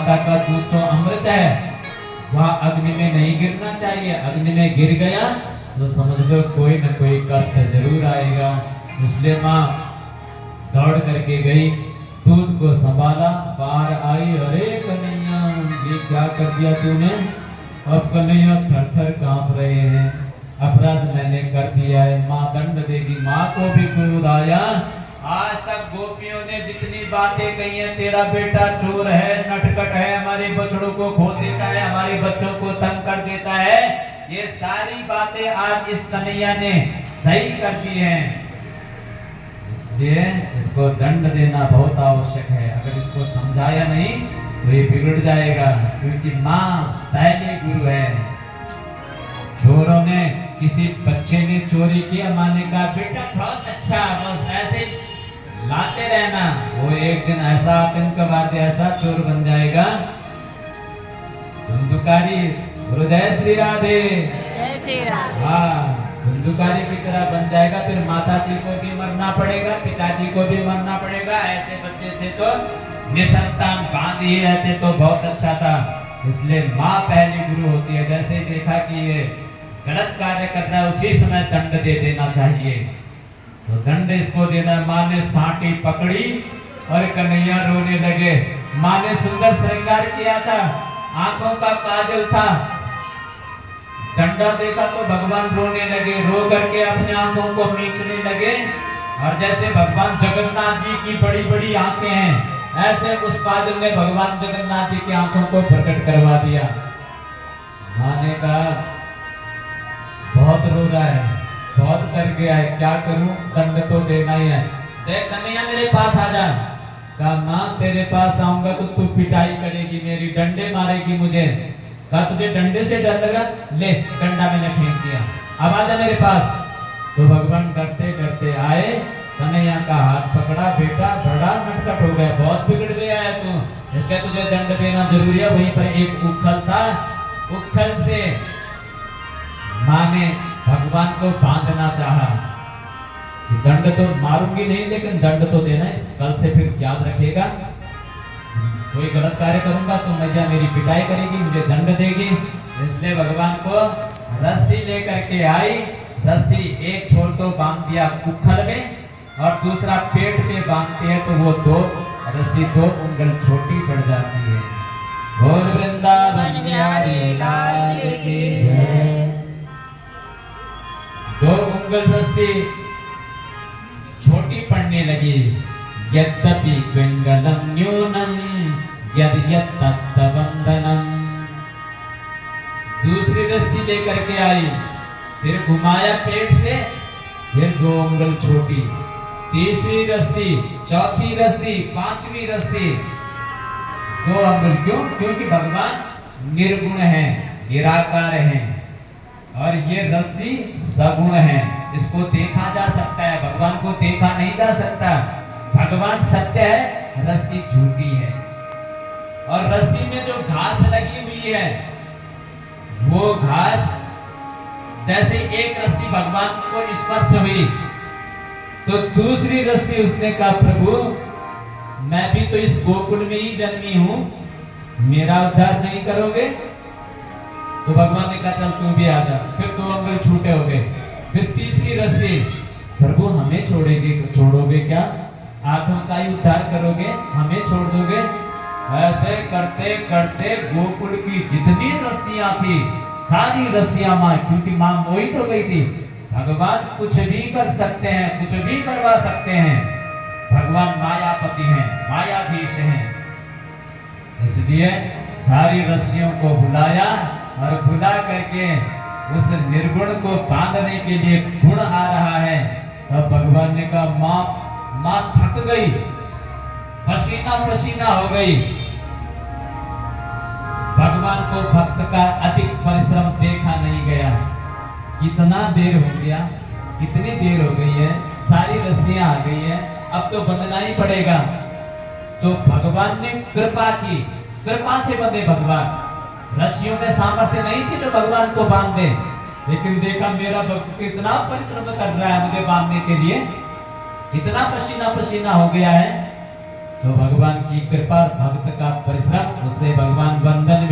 माता का दूध तो अमृत है, वह अग्नि में नहीं गिरना चाहिए। अग्नि में गिर गया तो समझ लो कोई न कोई कष्ट जरूर आएगा। इसलिए माँ दौड़ करके गई, दूध को संभाला, बाहर आई, अरे कन्हैया ये क्या कर दिया तूने? अब कन्हैया थर थर कांप रहे हैं, अपराध मैंने कर दिया है, माँ दंड देगी। माँ को भी क्रोध आया। आज तक गोपियों ने जितनी बातें कही है, तेरा बेटा चोर है, नटखट है, हमारे बछड़ों को खो देता है, हमारे बच्चों को तंग कर देता है, ये सारी बातें आज इस कन्हैया ने सही कर दी हैं। इसलिए इसको दंड देना बहुत आवश्यक है। अगर इसको समझाया नहीं तो ये बिगड़ जाएगा, क्योंकि माँ पहले गुरु है। चोरों ने, किसी बच्चे ने चोरी किया, माँ ने कहा बेटा बहुत अच्छा, बस ऐसे लाते रहना। वो एक दिन ऐसा आतंकवाद, ऐसा चोर बन जाएगा, धुंधुकारी, जय श्री राधे, जय श्री राधे। हाँ, धुंधुकारी की तरह बन जाएगा। फिर माता जी को भी मरना पड़ेगा, पिताजी को भी मरना पड़ेगा। ऐसे बच्चे से तो निसंतान बांध ही रहते तो बहुत अच्छा था। इसलिए माँ पहली गुरु होती है। जैसे देखा कि ये गलत कार्य कर रहा है, उसी समय दंड दे देना चाहिए, तो दंड इसको देना। माँ ने सांटी पकड़ी और कन्हैया रोने लगे। माँ ने सुंदर श्रृंगार किया था, आंखों का काजल था, डंडा देखा तो भगवान रोने लगे, रो करके अपने आंखों को मीचने लगे। और जैसे भगवान जगन्नाथ जी की बड़ी बड़ी आंखें हैं, ऐसे उस काजल ने भगवान जगन्नाथ जी की आंखों को प्रकट करवा दिया। माँ ने कहा बहुत रो रहा है, बहुत कर गया है, क्या करूं, दंड तो देना ही है। देख कन्हैया मेरे पास आ जा। कहा माँ तेरे पास आऊंगा तो तू पिटाई करेगी मेरी, डंडे मारेगी मुझे। कहा तुझे डंडे से डर लगा, ले डंडा मैंने फेंक दिया, अब आ जा मेरे पास। तो भगवान डरते डरते आए, कन्हैया का हाथ पकड़ा, बेटा बड़ा नटखट हो गया, बहुत बिगड़ गया है तू, इसलिए तुझे दंड देना जरूरी है। वहीं पर एक उखल था, उखल से माँ ने भगवान को बांधना चाहा कि दंड तो मारूंगी नहीं, लेकिन दंड तो देना है, कल से फिर याद रखेगा, कोई गलत कार्य करूंगा तो मैया मेरी पिटाई करेगी, मुझे दंड देगी। इसलिए भगवान को रस्सी लेकर के आई, रस्सी एक छोर तो बांध दिया उखल में और दूसरा पेट पे बांधते हैं, तो वो दो रस्सी 2 उंगल छोटी पड़ जाती है। बोल वृंदावन बिहारी लाल की जय। 2 उंगल रस्सी छोटी पड़ने लगी। यद्यपि पिंगलम न्यूनम यद तत्तबंधनम। दूसरी रस्सी लेकर के आई, फिर घुमाया पेट से, फिर 2 उंगल छोटी, तीसरी रस्सी, चौथी रस्सी, 5वीं रस्सी, 2 उंगल। क्यों? क्योंकि भगवान निर्गुण है, निराकार है, और ये रस्सी सगुण है, इसको देखा जा सकता है, भगवान को देखा नहीं जा सकता। भगवान सत्य है, रस्सी झूठी है। और रस्सी में जो घास लगी हुई है, वो घास, जैसे एक रस्सी भगवान को स्पर्श हुई तो दूसरी रस्सी उसने कहा प्रभु मैं भी तो इस गोकुल में ही जन्मी हूं, मेरा उद्धार नहीं करोगे? तो भगवान ने कहा चल तू भी आ जा। फिर 2 अंगल छूटे हो गए। फिर तीसरी रस्सी, प्रभु हमें छोड़ोगे क्या? आप हम का ही उद्धार करोगे, हमें छोड़ दोगे? ऐसे करते करते गोकुल की जितनी रस्सियां थी सारी रस्सियां मां, क्योंकि मां मोहित हो गई थी, भगवान कुछ भी कर सकते हैं, कुछ भी करवा सकते हैं, भगवान मायापति हैं, मायाधीश हैं। इसलिए सारी रस्सियों को बुलाया और बुला करके उस निर्गुण को बांधने के लिए गुण आ रहा है। तब भगवान ने कहा मां थक गई, पसीना पसीना हो गई। भगवान को भक्त का अधिक परिश्रम देखा नहीं गया। कितना देर हो गया, कितनी देर हो गई है, सारी रस्सियां आ गई है, अब तो बंधना ही पड़ेगा। तो भगवान ने कृपा की, कृपा से बंधे भगवान। रस्सियों में सामर्थ्य नहीं थी तो भगवान को बांध दे, लेकिन देखा मेरा भक्त कितना परिश्रम कर रहा है मुझे बांधने के लिए, इतना पसीना पसीना हो गया है, तो भगवान की कृपा, भक्त का परिश्रम, उससे भगवान बंधन